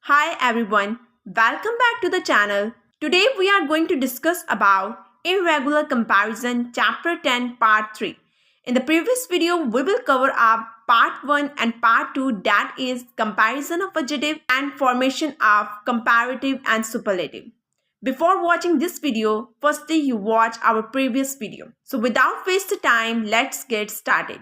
Hi everyone, welcome back to the channel. Today we are going to discuss about Irregular Comparison Chapter 10 Part 3. In the previous video, we will cover up Part 1 and Part 2, that is comparison of adjective and formation of comparative and superlative. Before watching this video, firstly you watch our previous video. So without wasting time, let's get started.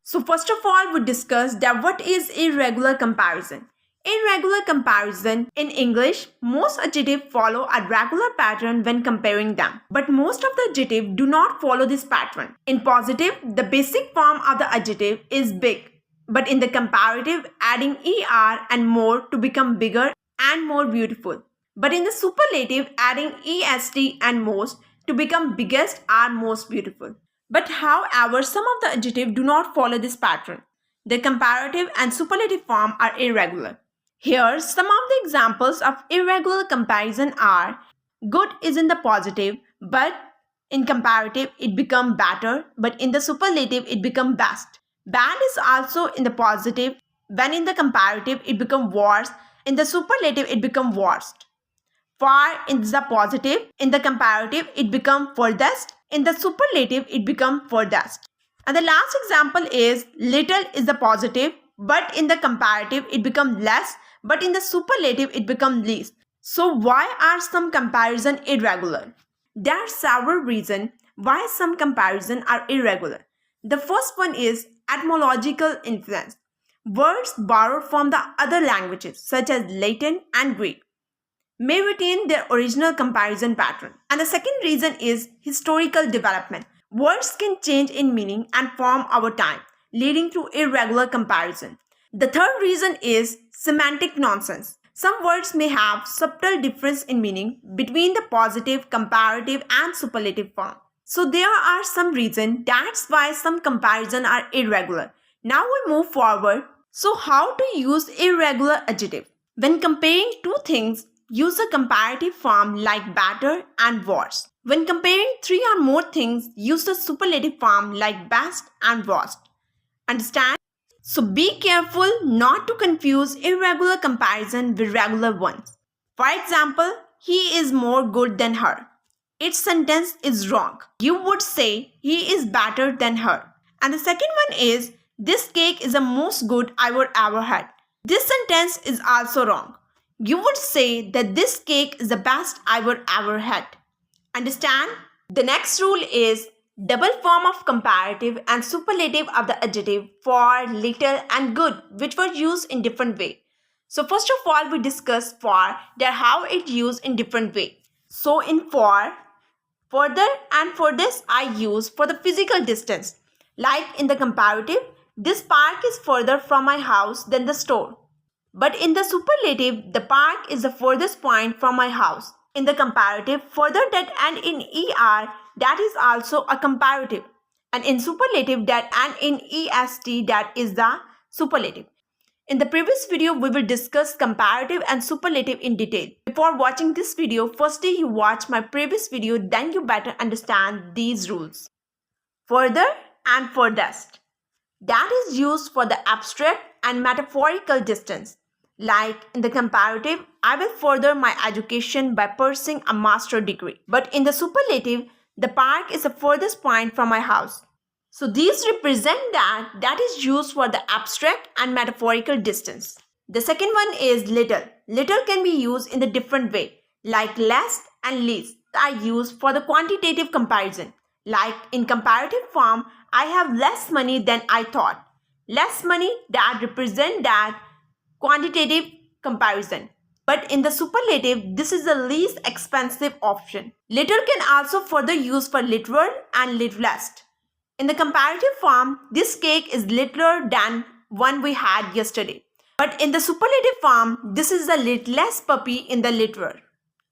So first of all, we discuss that what is irregular comparison. Irregular comparison in English, most adjectives follow a regular pattern when comparing them. But most of the adjectives do not follow this pattern. In positive, the basic form of the adjective is big. But in the comparative, adding er and more to become bigger and more beautiful. But in the superlative, adding est and most to become biggest or most beautiful. But however, some of the adjectives do not follow this pattern. The comparative and superlative form are irregular. Here, some of the examples of irregular comparison are: good is in the positive, but in comparative it becomes better, but in the superlative it becomes best. Bad is also in the positive, when in the comparative it becomes worse, in the superlative it becomes worst. Far is the positive, in the comparative it becomes furthest, in the superlative it becomes furthest. And the last example is little is the positive, but in the comparative it becomes less, but in the superlative it becomes least. So why are some comparisons irregular? There are several reasons why some comparisons are irregular. The first one is etymological influence. Words borrowed from the other languages such as Latin and Greek may retain their original comparison pattern. And the second reason is historical development. Words can change in meaning and form over time, leading to irregular comparison. The third reason is semantic nonsense. Some words may have subtle difference in meaning between the positive, comparative, and superlative form. So there are some reasons that's why some comparisons are irregular. Now we move forward. So how to use irregular adjective? When comparing two things, use a comparative form like better and worse. When comparing three or more things, use the superlative form like best and worst. Understand? So be careful not to confuse irregular comparison with regular ones. For example, he is more good than her. Its sentence is wrong. You would say he is better than her. And the second one is this cake is the most good I would ever had. This sentence is also wrong. You would say that this cake is the best I would ever had. Understand? The next rule is double form of comparative and superlative of the adjective for, little and good, which were used in different way. So first of all, we discuss for, that how it used in different way. So in for, further and furthest I use for the physical distance. Like in the comparative, this park is further from my house than the store. But in the superlative, the park is the furthest point from my house. In the comparative, further that and in er, that is also a comparative. And in superlative, that and in est, that is the superlative. In the previous video, we will discuss comparative and superlative in detail. Before watching this video, firstly you watch my previous video, then you better understand these rules. Further and furthest. That is used for the abstract and metaphorical distance. Like in the comparative, I will further my education by pursuing a master's degree. But in the superlative, the park is the furthest point from my house. So these represent that is used for the abstract and metaphorical distance. The second one is little. Little can be used in a different way, like less and least are used for the quantitative comparison. Like in comparative form, I have less money than I thought. Less money, that represent that quantitative comparison. But in the superlative, this is the least expensive option. Little can also further use for littler and littlest. In the comparative form, this cake is littler than one we had yesterday. But in the superlative form, this is the littlest puppy in the litter.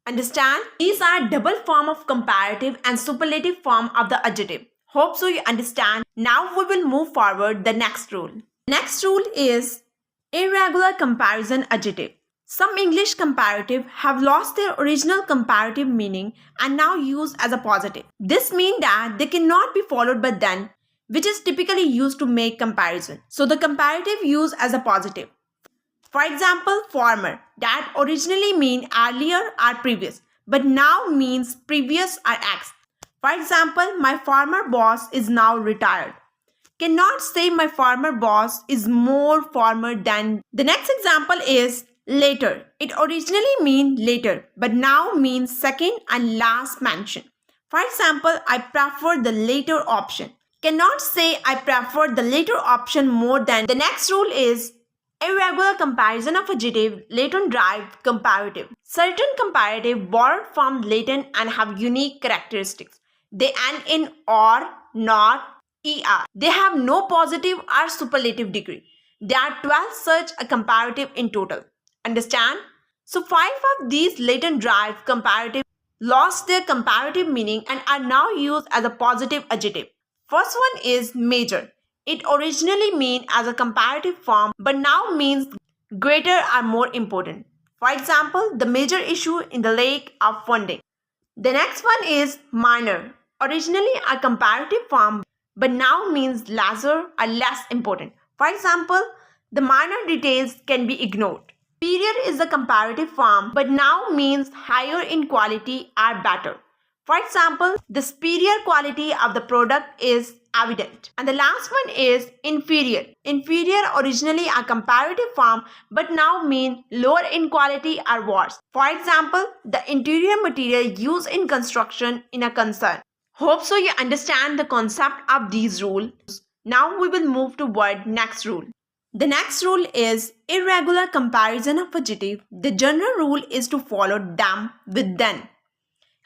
Understand? These are double form of comparative and superlative form of the adjective. Hope so you understand. Now we will move forward the next rule. Next rule is irregular comparison adjective. Some English comparative have lost their original comparative meaning and now used as a positive. This means that they cannot be followed by then which is typically used to make comparison. So the comparative use as a positive. For example, former, that originally mean earlier or previous, but now means previous or ex. For example, my former boss is now retired. Cannot say my former boss is more former than. The next example is later. It originally mean later, but now means second and last mention. For example, I prefer the later option. Cannot say I prefer the later option more than. The next rule is irregular comparison of adjective latent derived comparative. Certain comparative borrowed from latent and have unique characteristics. They end in or, not, er. They have no positive or superlative degree. There are 12 such a comparative in total. Understand? So 5 of these latent derived comparative lost their comparative meaning and are now used as a positive adjective. First one is major. It originally meant as a comparative form but now means greater or more important. For example, the major issue in the lack of funding. The next one is minor. Originally a comparative form but now means lesser or less important. For example, the minor details can be ignored. Superior is the comparative form but now means higher in quality or better. For example, the superior quality of the product is evident. And the last one is inferior. Inferior originally a comparative form but now mean lower in quality or worse. For example, the interior material used in construction in a concern. Hope so you understand the concept of these rules. Now we will move toward next rule. The next rule is irregular comparison of adjective. The general rule is to follow them with then.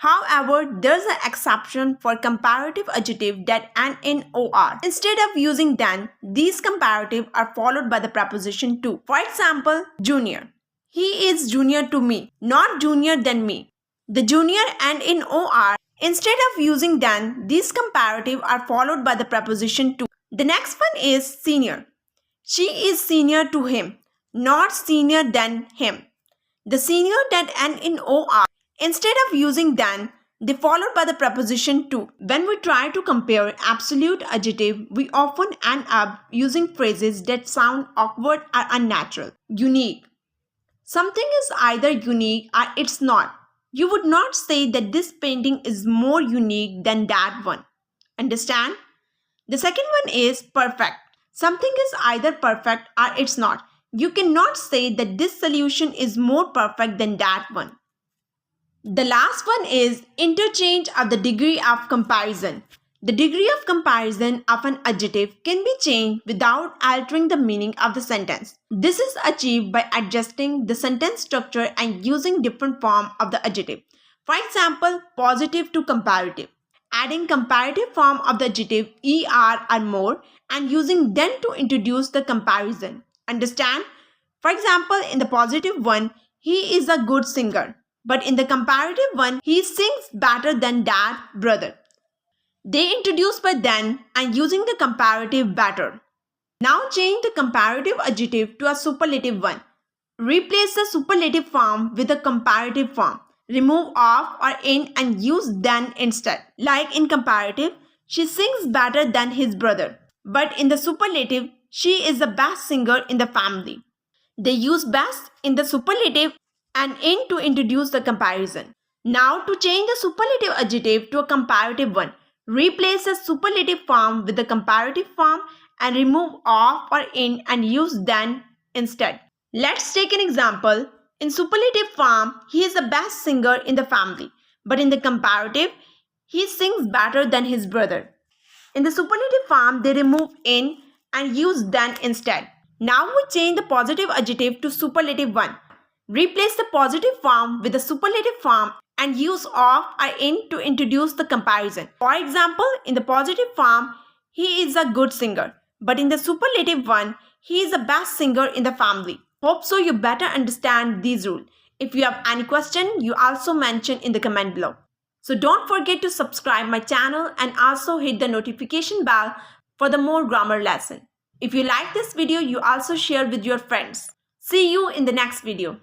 However, there's an exception for comparative adjective that end in or. Instead of using then, these comparative are followed by the preposition to. For example, junior. He is junior to me, not junior than me. The junior end in or. Instead of using then, these comparative are followed by the preposition to. The next one is senior. She is senior to him, not senior than him. The senior that end in or. Instead of using then, they followed by the preposition to. When we try to compare absolute adjective, we often end up using phrases that sound awkward or unnatural. Unique. Something is either unique or it's not. You would not say that this painting is more unique than that one. Understand? The second one is perfect. Something is either perfect or it's not. You cannot say that this solution is more perfect than that one. The last one is interchange of the degree of comparison. The degree of comparison of an adjective can be changed without altering the meaning of the sentence. This is achieved by adjusting the sentence structure and using different form of the adjective. For example, positive to comparative. Adding comparative form of the adjective er or more and using then to introduce the comparison. Understand? For example, in the positive one, he is a good singer. But in the comparative one, he sings better than that brother. They introduce by then and using the comparative better. Now change the comparative adjective to a superlative one. Replace the superlative form with a comparative form. Remove of or in and use then instead. Like in comparative, she sings better than his brother. But in the superlative, she is the best singer in the family. They use best in the superlative and in to introduce the comparison. Now to change the superlative adjective to a comparative one, replace the superlative form with the comparative form and remove of or in and use then instead. Let's take an example. In superlative form, he is the best singer in the family. But in the comparative, he sings better than his brother. In the superlative form, they remove in and use then instead. Now we change the positive adjective to superlative one. Replace the positive form with the superlative form and use of or in to introduce the comparison. For example, in the positive form, he is a good singer. But in the superlative one, he is the best singer in the family. Hope so you better understand these rules. If you have any question, you also mention in the comment below. So don't forget to subscribe my channel and also hit the notification bell for the more grammar lesson. If you like this video, you also share with your friends. See you in the next video.